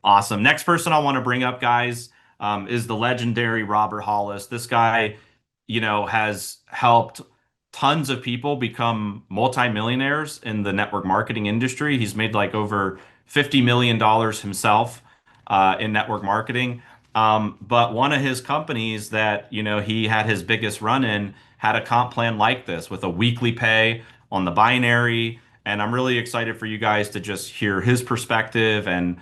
Awesome. Next person I want to bring up, guys, is the legendary Robert Hollis. This guy, has helped tons of people become multimillionaires in the network marketing industry. He's made like over $50 million himself in network marketing. But one of his companies that, he had his biggest run in had a comp plan like this with a weekly pay on the binary. And I'm really excited for you guys to just hear his perspective. And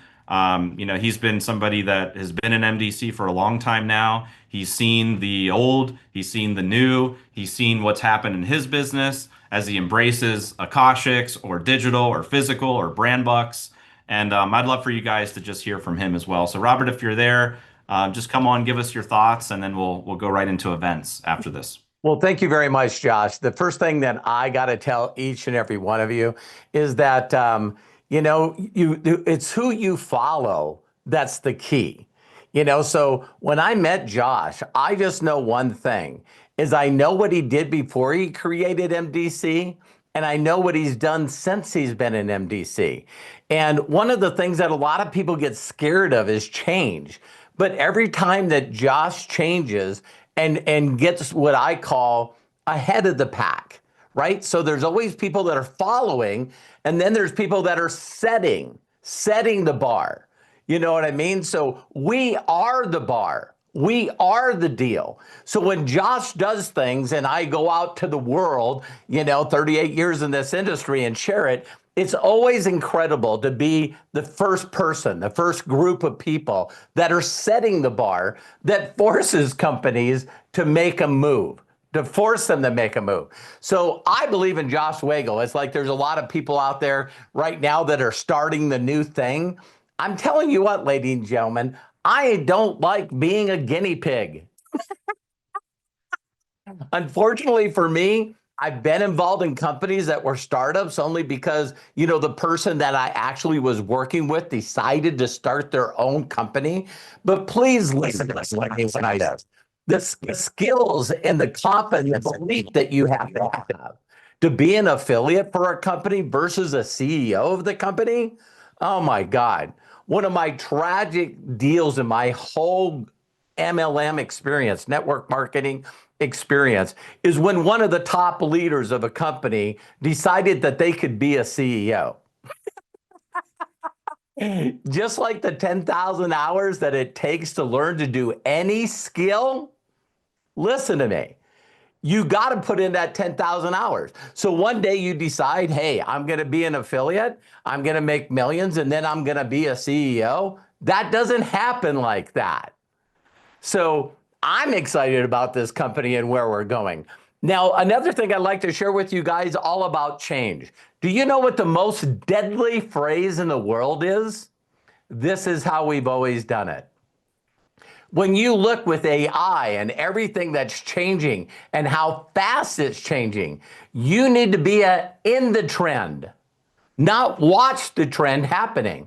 he's been somebody that has been in MDC for a long time now. He's seen the old, he's seen the new, he's seen what's happened in his business as he embraces Akashics or digital or physical or brand bucks. And I'd love for you guys to just hear from him as well. So Robert, if you're there, just come on, give us your thoughts, and then we'll go right into events after this. Well, thank you very much, Josh. The first thing that I got to tell each and every one of you is that it's who you follow that's the key. So when I met Josh, I just know one thing is I know what he did before he created MDC, and I know what he's done since he's been in MDC. And one of the things that a lot of people get scared of is change. But every time that Josh changes and gets what I call ahead of the pack, right? So there's always people that are following, and then there's people that are setting the bar. You know what I mean? So we are the bar. We are the deal. So when Josh does things and I go out to the world, 38 years in this industry and share it, it's always incredible to be the first person, the first group of people that are setting the bar that forces companies to make a move, to force them to make a move. So I believe in Josh Wagel. It's like there's a lot of people out there right now that are starting the new thing. I'm telling you what, ladies and gentlemen, I don't like being a guinea pig. Unfortunately for me, I've been involved in companies that were startups only because, the person that I actually was working with decided to start their own company. But please listen to me when I say the skills and the confidence and belief that you have to be an affiliate for a company versus a CEO of the company. Oh my God. One of my tragic deals in my whole MLM experience, network marketing experience, is when one of the top leaders of a company decided that they could be a CEO. Just like the 10,000 hours that it takes to learn to do any skill, listen to me. You got to put in that 10,000 hours. So one day you decide, hey, I'm going to be an affiliate, I'm going to make millions, and then I'm going to be a CEO. That doesn't happen like that. So I'm excited about this company and where we're going. Now, another thing I'd like to share with you guys all about change. Do you know what the most deadly phrase in the world is? This is how we've always done it. When you look with AI and everything that's changing and how fast it's changing, you need to be in the trend, not watch the trend happening.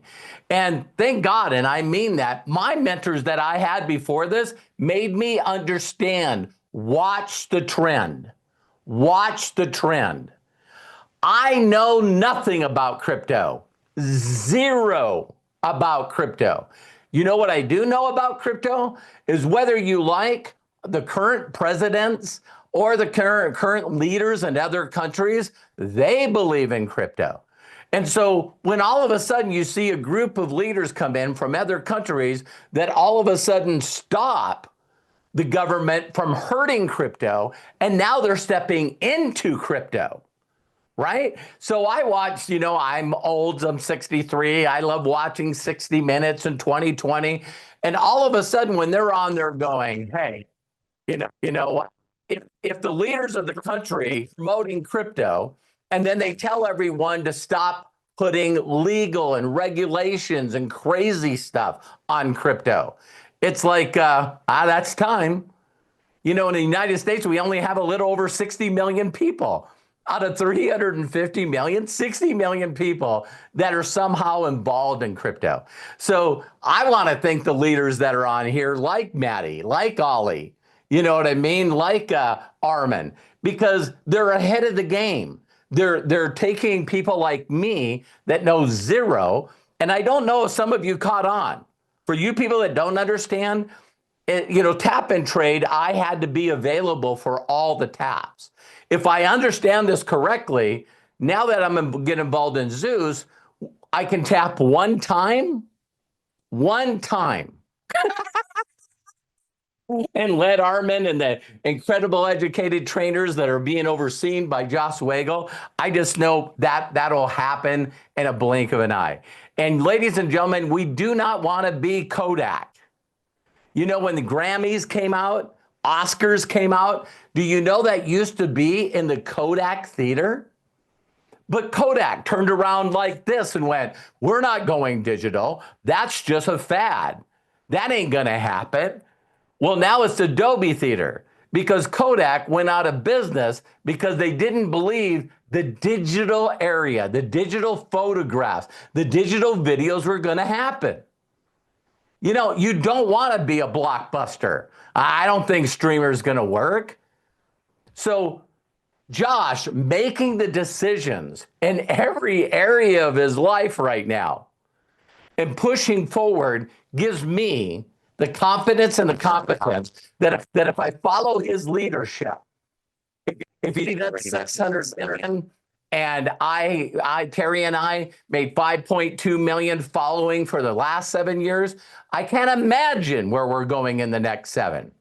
And thank God, and I mean that, my mentors that I had before this made me understand, watch the trend. Watch the trend. I know nothing about crypto, zero about crypto. You know what I do know about crypto is whether you like the current presidents or the current leaders in other countries, they believe in crypto. And so when all of a sudden you see a group of leaders come in from other countries that all of a sudden stop the government from hurting crypto, and now they're stepping into crypto. Right? So I watched, I'm old, I'm 63. I love watching 60 Minutes and 2020. And all of a sudden when they're on, they're going, hey, what? If the leaders of the country promoting crypto, and then they tell everyone to stop putting legal and regulations and crazy stuff on crypto, it's like, that's time. In the United States, we only have a little over 60 million people. Out of 350 million, 60 million people that are somehow involved in crypto. So I want to thank the leaders that are on here, like Maddie, like Ollie, you know what I mean? Like Armin, because they're ahead of the game. They're taking people like me that know zero, And I don't know if some of you caught on. For you people that don't understand, tap and trade, I had to be available for all the taps. If I understand this correctly, now that I'm getting involved in Zeus, I can tap one time, and Led Armin and the incredible educated trainers that are being overseen by Josh Wagle. I just know that that'll happen in a blink of an eye. And ladies and gentlemen, we do not want to be Kodak. You know, when the Grammys came out, Oscars came out, do you know that used to be in the Kodak Theater? But Kodak turned around like this and went, we're not going digital. That's just a fad. That ain't going to happen. Well, now it's Adobe Theater because Kodak went out of business because they didn't believe the digital area, the digital photographs, the digital videos were going to happen. You know, you don't want to be a blockbuster. I don't think streamer is going to work. So Josh making the decisions in every area of his life right now and pushing forward gives me the confidence and the competence that if I follow his leadership, if he does 600 million and Terry and I made 5.2 million following for the last 7 years, I can't imagine where we're going in the next 7.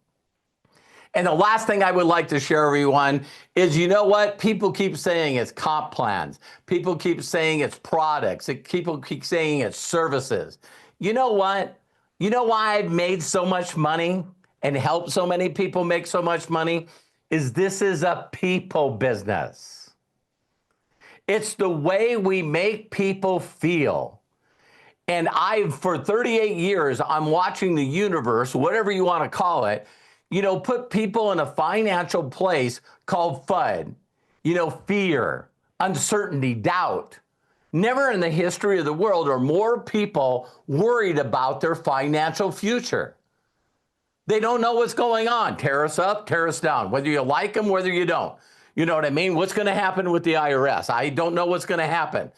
And the last thing I would like to share, everyone, is you know what? People keep saying it's comp plans. People keep saying it's products. People keep saying it's services. You know what? You know why I've made so much money and helped so many people make so much money? This is a people business. It's the way we make people feel. And for 38 years, I'm watching the universe, whatever you want to call it, put people in a financial place called FUD, fear, uncertainty, doubt. Never in the history of the world are more people worried about their financial future. They don't know what's going on. Tear us up, tear us down, whether you like them, whether you don't. You know what I mean? What's going to happen with the IRS? I don't know what's going to happen.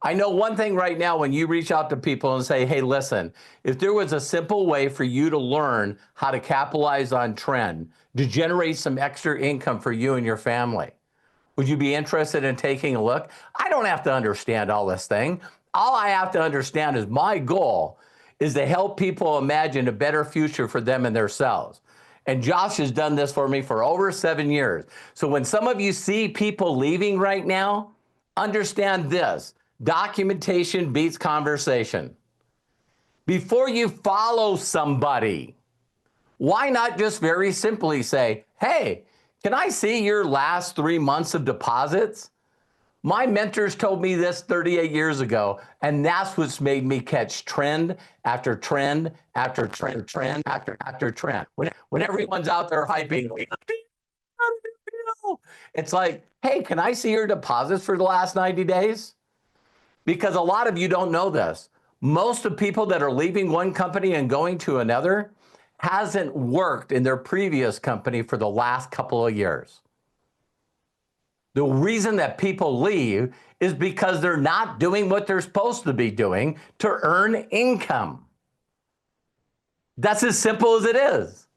I know one thing right now, when you reach out to people and say, hey, listen, if there was a simple way for you to learn how to capitalize on trend, to generate some extra income for you and your family, would you be interested in taking a look? I don't have to understand all this thing. All I have to understand is my goal is to help people imagine a better future for them and themselves. And Josh has done this for me for over 7 years. So when some of you see people leaving right now, understand this. Documentation beats conversation. Before you follow somebody, why not just very simply say, hey, can I see your last 3 months of deposits? My mentors told me this 38 years ago, and that's what's made me catch trend after trend after trend after trend. When everyone's out there hyping, it's like, hey, can I see your deposits for the last 90 days? Because a lot of you don't know this. Most of the people that are leaving one company and going to another hasn't worked in their previous company for the last couple of years. The reason that people leave is because they're not doing what they're supposed to be doing to earn income. That's as simple as it is.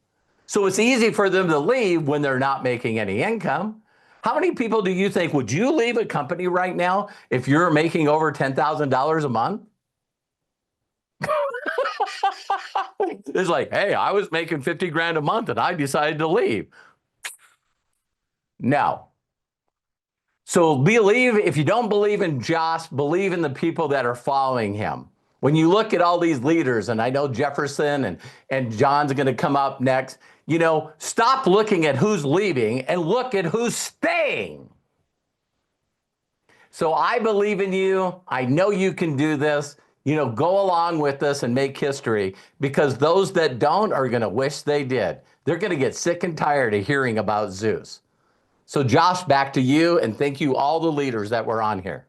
So it's easy for them to leave when they're not making any income. How many people do you think, would you leave a company right now if you're making over $10,000 a month? It's like, hey, I was making 50 grand a month and I decided to leave. No. So believe, if you don't believe in Josh, believe in the people that are following him. When you look at all these leaders, and I know Jefferson and John's going to come up next, stop looking at who's leaving and look at who's staying. So I believe in you. I know you can do this. Go along with us and make history, because those that don't are going to wish they did. They're going to get sick and tired of hearing about Zeus. So Josh, back to you, and thank you all the leaders that were on here.